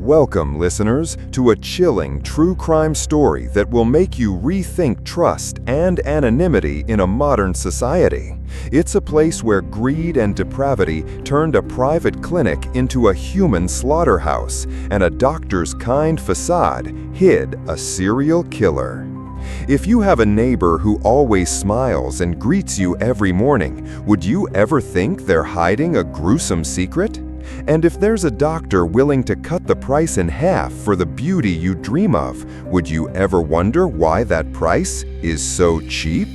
Welcome, listeners, to a chilling true crime story that will make you rethink trust and anonymity in a modern society. It's a place where greed and depravity turned a private clinic into a human slaughterhouse, and a doctor's kind facade hid a serial killer. If you have a neighbor who always smiles and greets you every morning, would you ever think they're hiding a gruesome secret? And if there's a doctor willing to cut the price in half for the beauty you dream of, would you ever wonder why that price is so cheap?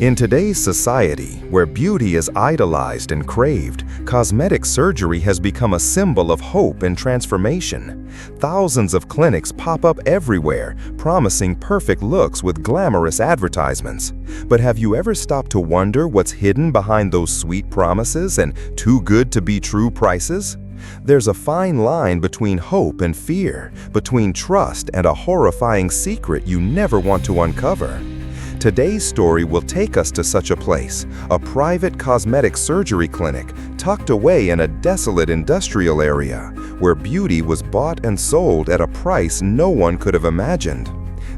In today's society, where beauty is idolized and craved, cosmetic surgery has become a symbol of hope and transformation. Thousands of clinics pop up everywhere, promising perfect looks with glamorous advertisements. But have you ever stopped to wonder what's hidden behind those sweet promises and too good to be true prices? There's a fine line between hope and fear, between trust and a horrifying secret you never want to uncover. Today's story will take us to such a place, a private cosmetic surgery clinic tucked away in a desolate industrial area, where beauty was bought and sold at a price no one could have imagined.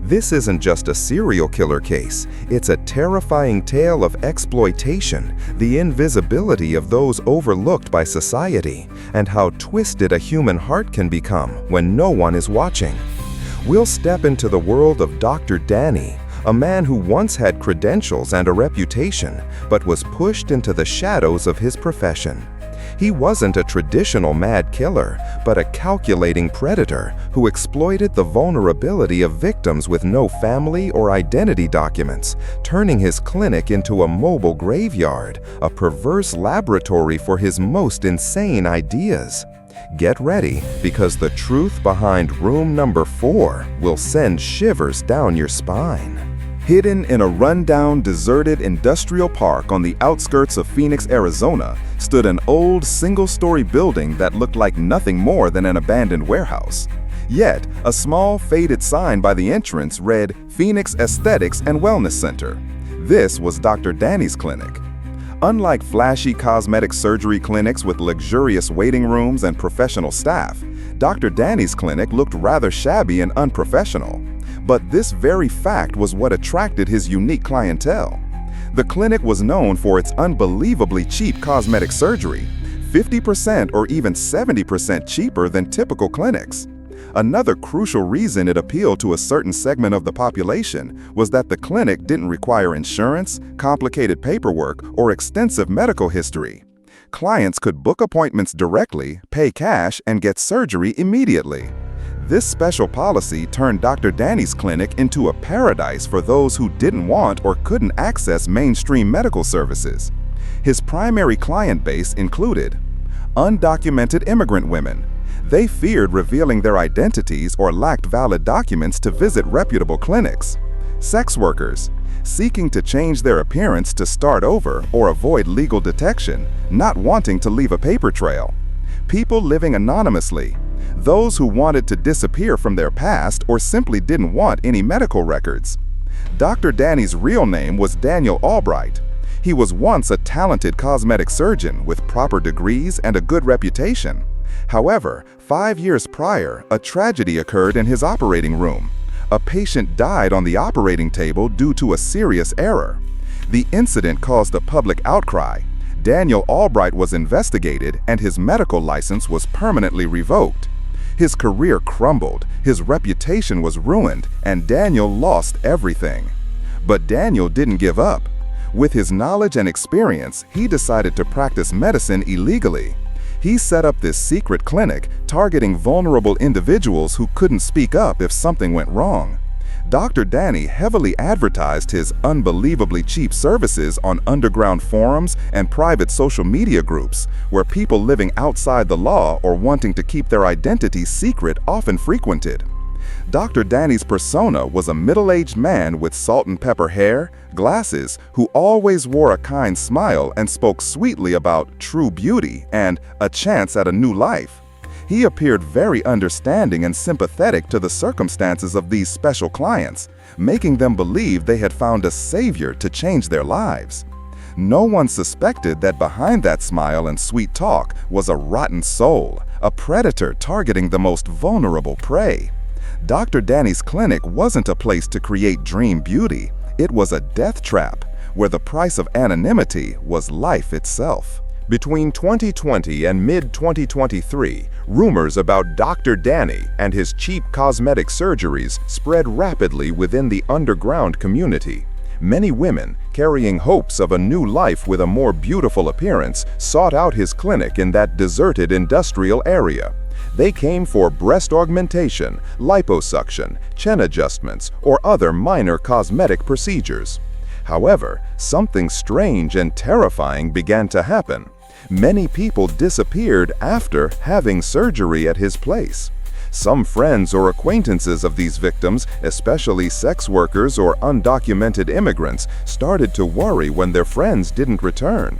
This isn't just a serial killer case, it's a terrifying tale of exploitation, the invisibility of those overlooked by society, and how twisted a human heart can become when no one is watching. We'll step into the world of Dr. Danny, a man who once had credentials and a reputation, but was pushed into the shadows of his profession. He wasn't a traditional mad killer, but a calculating predator who exploited the vulnerability of victims with no family or identity documents, turning his clinic into a mobile graveyard, a perverse laboratory for his most insane ideas. Get ready, because the truth behind room number 4 will send shivers down your spine. Hidden in a rundown, deserted industrial park on the outskirts of Phoenix, Arizona, stood an old single-story building that looked like nothing more than an abandoned warehouse. Yet, a small, faded sign by the entrance read, "Phoenix Aesthetics and Wellness Center." This was Dr. Danny's clinic. Unlike flashy cosmetic surgery clinics with luxurious waiting rooms and professional staff, Dr. Danny's clinic looked rather shabby and unprofessional. But this very fact was what attracted his unique clientele. The clinic was known for its unbelievably cheap cosmetic surgery, 50% or even 70% cheaper than typical clinics. Another crucial reason it appealed to a certain segment of the population was that the clinic didn't require insurance, complicated paperwork, or extensive medical history. Clients could book appointments directly, pay cash, and get surgery immediately. This special policy turned Dr. Danny's clinic into a paradise for those who didn't want or couldn't access mainstream medical services. His primary client base included undocumented immigrant women. They feared revealing their identities or lacked valid documents to visit reputable clinics. Sex workers, seeking to change their appearance to start over or avoid legal detection, not wanting to leave a paper trail. People living anonymously, those who wanted to disappear from their past or simply didn't want any medical records. Dr. Danny's real name was Daniel Albright. He was once a talented cosmetic surgeon with proper degrees and a good reputation. However, 5 years prior, a tragedy occurred in his operating room. A patient died on the operating table due to a serious error. The incident caused a public outcry. Daniel Albright was investigated and his medical license was permanently revoked. His career crumbled, his reputation was ruined, and Daniel lost everything. But Daniel didn't give up. With his knowledge and experience, he decided to practice medicine illegally. He set up this secret clinic targeting vulnerable individuals who couldn't speak up if something went wrong. Dr. Danny heavily advertised his unbelievably cheap services on underground forums and private social media groups, where people living outside the law or wanting to keep their identities secret often frequented. Dr. Danny's persona was a middle-aged man with salt and pepper hair, glasses, who always wore a kind smile and spoke sweetly about true beauty and a chance at a new life. He appeared very understanding and sympathetic to the circumstances of these special clients, making them believe they had found a savior to change their lives. No one suspected that behind that smile and sweet talk was a rotten soul, a predator targeting the most vulnerable prey. Dr. Danny's clinic wasn't a place to create dream beauty. It was a death trap, where the price of anonymity was life itself. Between 2020 and mid-2023, rumors about Dr. Danny and his cheap cosmetic surgeries spread rapidly within the underground community. Many women, carrying hopes of a new life with a more beautiful appearance, sought out his clinic in that deserted industrial area. They came for breast augmentation, liposuction, chin adjustments, or other minor cosmetic procedures. However, something strange and terrifying began to happen. Many people disappeared after having surgery at his place. Some friends or acquaintances of these victims, especially sex workers or undocumented immigrants, started to worry when their friends didn't return.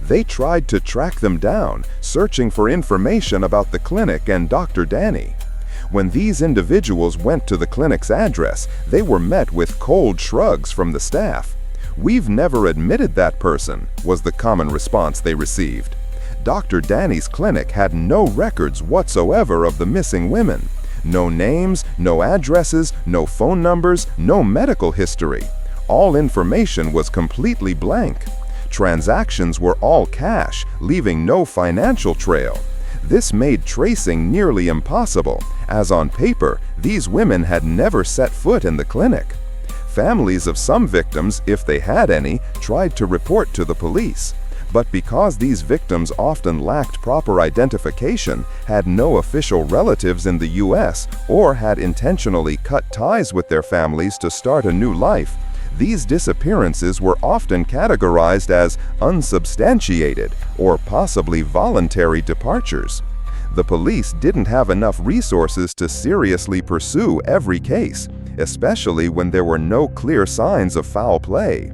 They tried to track them down, searching for information about the clinic and Dr. Danny. When these individuals went to the clinic's address, they were met with cold shrugs from the staff. "We've never admitted that person," was the common response they received. Dr. Danny's clinic had no records whatsoever of the missing women. No names, no addresses, no phone numbers, no medical history. All information was completely blank. Transactions were all cash, leaving no financial trail. This made tracing nearly impossible, as on paper, these women had never set foot in the clinic. Families of some victims, if they had any, tried to report to the police. But because these victims often lacked proper identification, had no official relatives in the U.S., or had intentionally cut ties with their families to start a new life, these disappearances were often categorized as unsubstantiated or possibly voluntary departures. The police didn't have enough resources to seriously pursue every case, especially when there were no clear signs of foul play.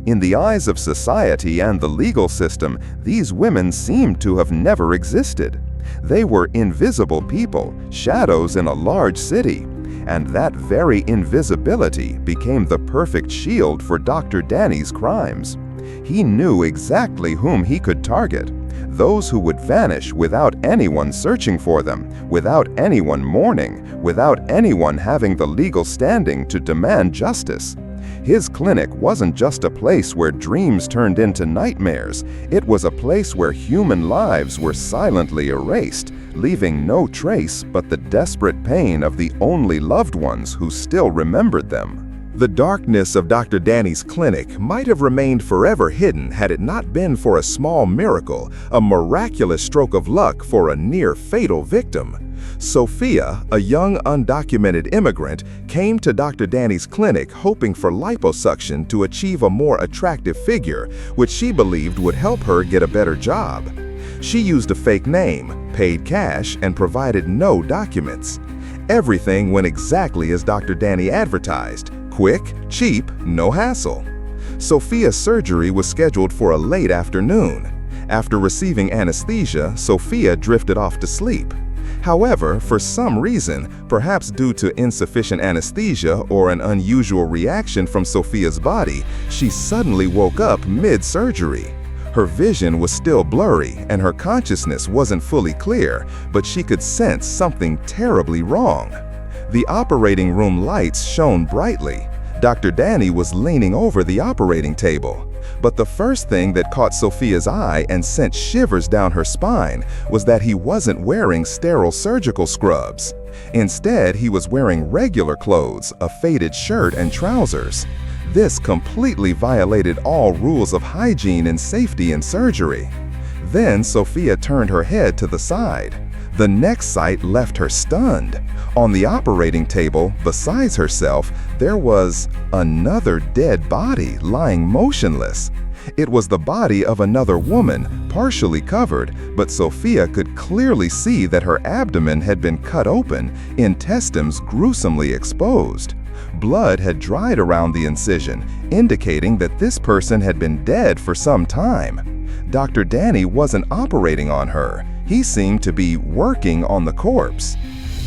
In the eyes of society and the legal system, these women seemed to have never existed. They were invisible people, shadows in a large city, and that very invisibility became the perfect shield for Dr. Danny's crimes. He knew exactly whom he could target, those who would vanish without anyone searching for them, without anyone mourning, without anyone having the legal standing to demand justice. His clinic wasn't just a place where dreams turned into nightmares. It was a place where human lives were silently erased, leaving no trace but the desperate pain of the only loved ones who still remembered them. The darkness of Dr. Danny's clinic might have remained forever hidden had it not been for a small miracle, a miraculous stroke of luck for a near-fatal victim. Sophia, a young undocumented immigrant, came to Dr. Danny's clinic hoping for liposuction to achieve a more attractive figure, which she believed would help her get a better job. She used a fake name, paid cash, and provided no documents. Everything went exactly as Dr. Danny advertised: quick, cheap, no hassle. Sophia's surgery was scheduled for a late afternoon. After receiving anesthesia, Sophia drifted off to sleep. However, for some reason, perhaps due to insufficient anesthesia or an unusual reaction from Sophia's body, she suddenly woke up mid-surgery. Her vision was still blurry and her consciousness wasn't fully clear, but she could sense something terribly wrong. The operating room lights shone brightly. Dr. Danny was leaning over the operating table. But the first thing that caught Sophia's eye and sent shivers down her spine was that he wasn't wearing sterile surgical scrubs. Instead, he was wearing regular clothes, a faded shirt and trousers. This completely violated all rules of hygiene and safety in surgery. Then Sophia turned her head to the side. The next sight left her stunned. On the operating table, besides herself, there was another dead body lying motionless. It was the body of another woman, partially covered, but Sophia could clearly see that her abdomen had been cut open, intestines gruesomely exposed. Blood had dried around the incision, indicating that this person had been dead for some time. Dr. Danny wasn't operating on her. He seemed to be working on the corpse.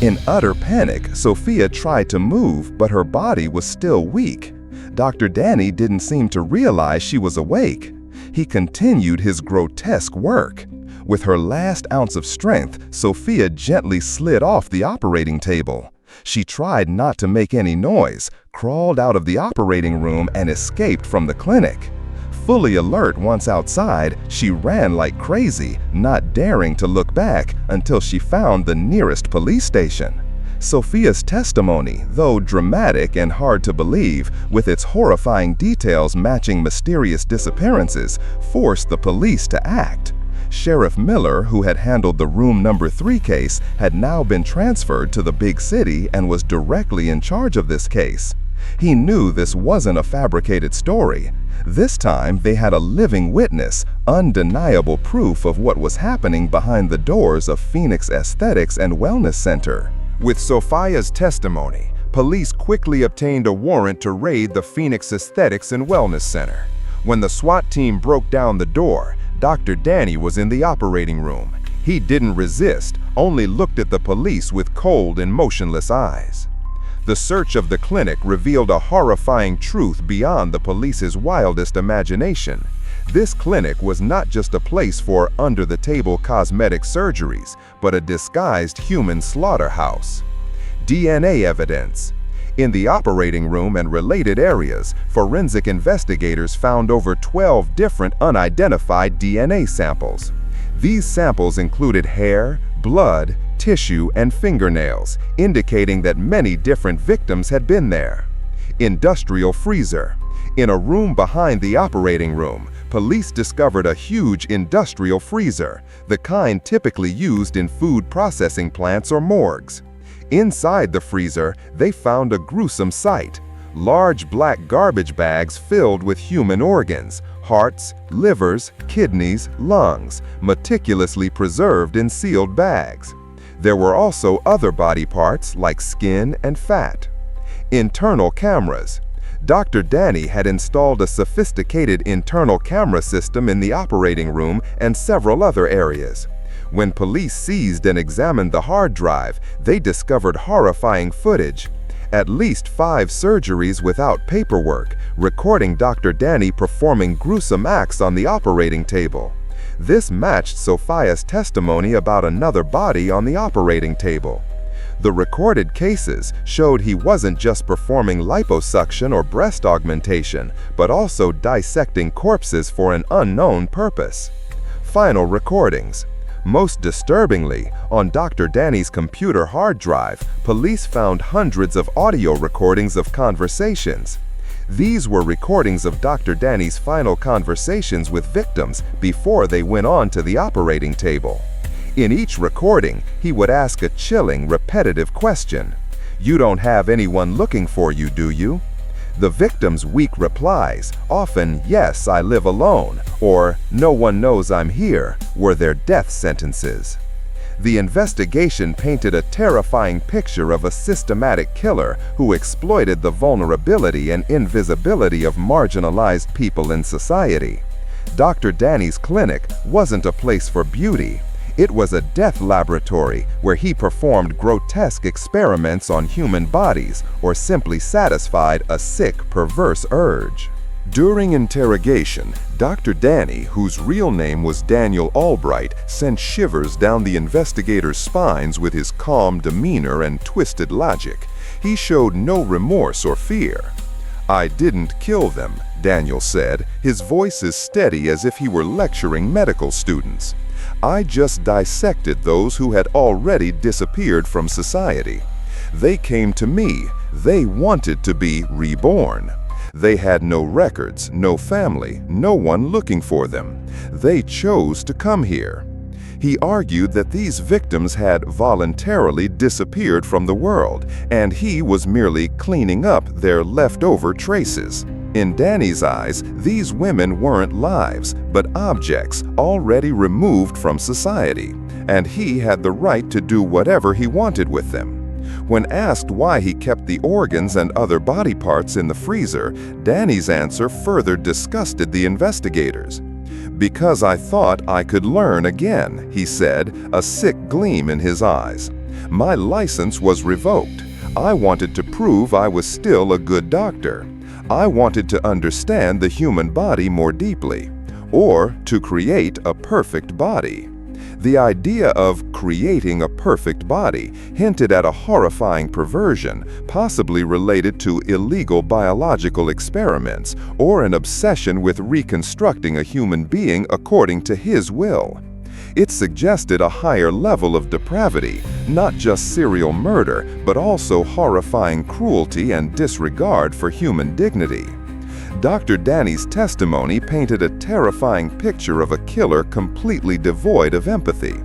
In utter panic, Sophia tried to move, but her body was still weak. Dr. Danny didn't seem to realize she was awake. he continued his grotesque work. With her last ounce of strength, Sophia gently slid off the operating table. She tried not to make any noise, crawled out of the operating room, and escaped from the clinic. Fully alert once outside, she ran like crazy, not daring to look back until she found the nearest police station. Sophia's testimony, though dramatic and hard to believe, with its horrifying details matching mysterious disappearances, forced the police to act. Sheriff Miller, who had handled the Room Number 3 case, had now been transferred to the big city and was directly in charge of this case. He knew this wasn't a fabricated story. This time, they had a living witness, undeniable proof of what was happening behind the doors of Phoenix Aesthetics and Wellness Center. With Sophia's testimony, police quickly obtained a warrant to raid the Phoenix Aesthetics and Wellness Center. When the SWAT team broke down the door, Dr. Danny was in the operating room. He didn't resist, only looked at the police with cold and motionless eyes. The search of the clinic revealed a horrifying truth beyond the police's wildest imagination. This clinic was not just a place for under-the-table cosmetic surgeries, but a disguised human slaughterhouse. DNA evidence. In the operating room and related areas, forensic investigators found over 12 different unidentified DNA samples. These samples included hair, blood, tissue, and fingernails, indicating that many different victims had been there. Industrial freezer. In a room behind the operating room, police discovered a huge industrial freezer, the kind typically used in food processing plants or morgues. Inside the freezer, they found a gruesome sight: large black garbage bags filled with human organs, hearts, livers, kidneys, lungs, meticulously preserved in sealed bags. There were also other body parts like skin and fat. Internal cameras. Dr. Danny had installed a sophisticated internal camera system in the operating room and several other areas. When police seized and examined the hard drive, they discovered horrifying footage. At least 5 surgeries without paperwork, recording Dr. Danny performing gruesome acts on the operating table. This matched Sophia's testimony about another body on the operating table. The recorded cases showed he wasn't just performing liposuction or breast augmentation, but also dissecting corpses for an unknown purpose. Final recordings. Most disturbingly, on Dr. Danny's computer hard drive, police found hundreds of audio recordings of conversations. These were recordings of Dr. Danny's final conversations with victims before they went on to the operating table. In each recording, he would ask a chilling, repetitive question. "You don't have anyone looking for you, do you?" The victims' weak replies, often "Yes, I live alone," or "No one knows I'm here," were their death sentences. The investigation painted a terrifying picture of a systematic killer who exploited the vulnerability and invisibility of marginalized people in society. Dr. Danny's clinic wasn't a place for beauty. It was a death laboratory where he performed grotesque experiments on human bodies or simply satisfied a sick, perverse urge. During interrogation, Dr. Danny, whose real name was Daniel Albright, sent shivers down the investigators' spines with his calm demeanor and twisted logic. He showed no remorse or fear. "I didn't kill them," Daniel said, his voice as steady as if he were lecturing medical students. "I just dissected those who had already disappeared from society. They came to me. They wanted to be reborn. They had no records, no family, no one looking for them. They chose to come here." He argued that these victims had voluntarily disappeared from the world, and he was merely cleaning up their leftover traces. In Danny's eyes, these women weren't lives, but objects already removed from society, and he had the right to do whatever he wanted with them. When asked why he kept the organs and other body parts in the freezer, Danny's answer further disgusted the investigators. "Because I thought I could learn again," he said, a sick gleam in his eyes. "My license was revoked. I wanted to prove I was still a good doctor. I wanted to understand the human body more deeply. or to create a perfect body. The idea of creating a perfect body hinted at a horrifying perversion, possibly related to illegal biological experiments or an obsession with reconstructing a human being according to his will. It suggested a higher level of depravity, not just serial murder, but also horrifying cruelty and disregard for human dignity. Dr. Danny's testimony painted a terrifying picture of a killer completely devoid of empathy.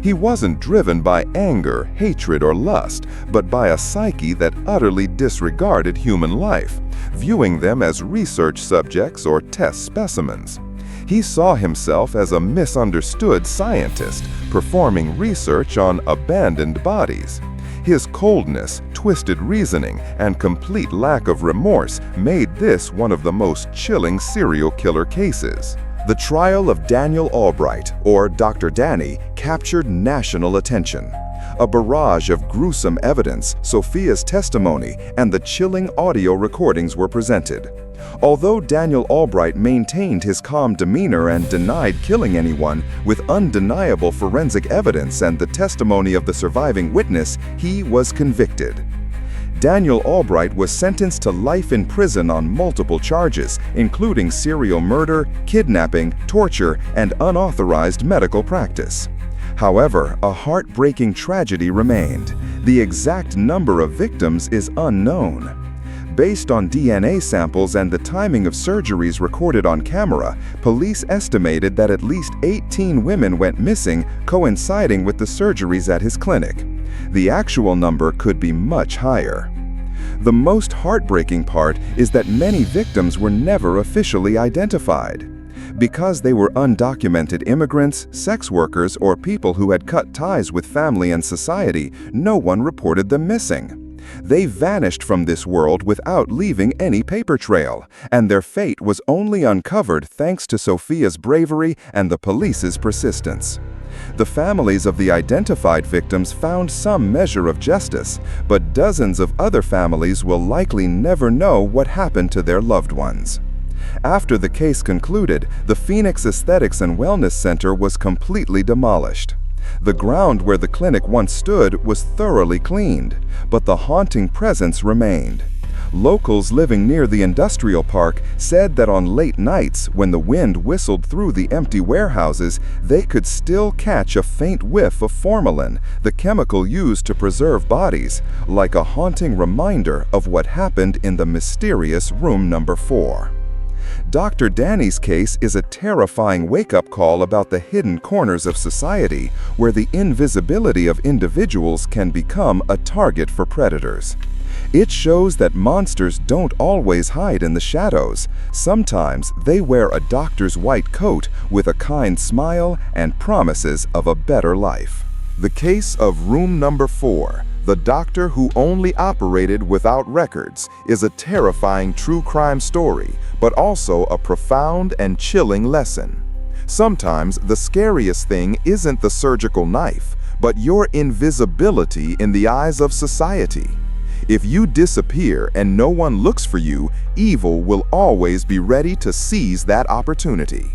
He wasn't driven by anger, hatred, or lust, but by a psyche that utterly disregarded human life, viewing them as research subjects or test specimens. He saw himself as a misunderstood scientist, performing research on abandoned bodies. His coldness, twisted reasoning, and complete lack of remorse made this one of the most chilling serial killer cases. The trial of Daniel Albright, or Dr. Danny, captured national attention. A barrage of gruesome evidence, Sophia's testimony, and the chilling audio recordings were presented. Although Daniel Albright maintained his calm demeanor and denied killing anyone, with undeniable forensic evidence and the testimony of the surviving witness, he was convicted. Daniel Albright was sentenced to life in prison on multiple charges, including serial murder, kidnapping, torture, and unauthorized medical practice. However, a heartbreaking tragedy remained. The exact number of victims is unknown. Based on DNA samples and the timing of surgeries recorded on camera, police estimated that at least 18 women went missing, coinciding with the surgeries at his clinic. The actual number could be much higher. The most heartbreaking part is that many victims were never officially identified. Because they were undocumented immigrants, sex workers, or people who had cut ties with family and society, no one reported them missing. They vanished from this world without leaving any paper trail, and their fate was only uncovered thanks to Sophia's bravery and the police's persistence. The families of the identified victims found some measure of justice, but dozens of other families will likely never know what happened to their loved ones. After the case concluded, the Phoenix Aesthetics and Wellness Center was completely demolished. The ground where the clinic once stood was thoroughly cleaned, but the haunting presence remained. Locals living near the industrial park said that on late nights, when the wind whistled through the empty warehouses, they could still catch a faint whiff of formalin, the chemical used to preserve bodies, like a haunting reminder of what happened in the mysterious room number 4. Dr. Danny's case is a terrifying wake-up call about the hidden corners of society where the invisibility of individuals can become a target for predators. It shows that monsters don't always hide in the shadows. Sometimes they wear a doctor's white coat with a kind smile and promises of a better life. The case of room number 4, the doctor who only operated without records, is a terrifying true crime story, but also a profound and chilling lesson. Sometimes the scariest thing isn't the surgical knife, but your invisibility in the eyes of society. If you disappear and no one looks for you, evil will always be ready to seize that opportunity.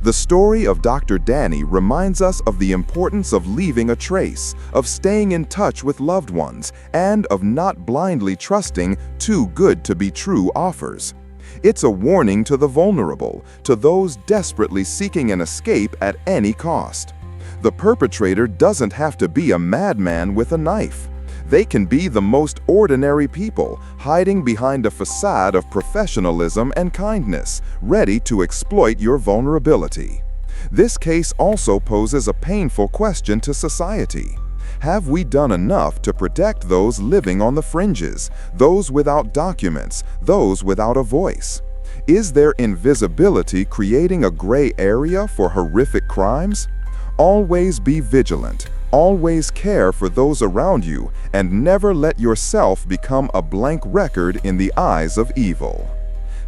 The story of Dr. Danny reminds us of the importance of leaving a trace, of staying in touch with loved ones, and of not blindly trusting too good to be true offers. It's a warning to the vulnerable, to those desperately seeking an escape at any cost. The perpetrator doesn't have to be a madman with a knife. They can be the most ordinary people, hiding behind a facade of professionalism and kindness, ready to exploit your vulnerability. This case also poses a painful question to society. Have we done enough to protect those living on the fringes, those without documents, those without a voice? Is their invisibility creating a gray area for horrific crimes? Always be vigilant. Always care for those around you, and never let yourself become a blank record in the eyes of evil.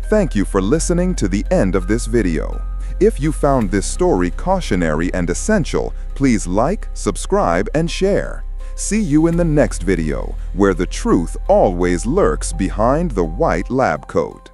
Thank you for listening to the end of this video. If you found this story cautionary and essential, please like, subscribe, and share. See you in the next video, where the truth always lurks behind the white lab coat.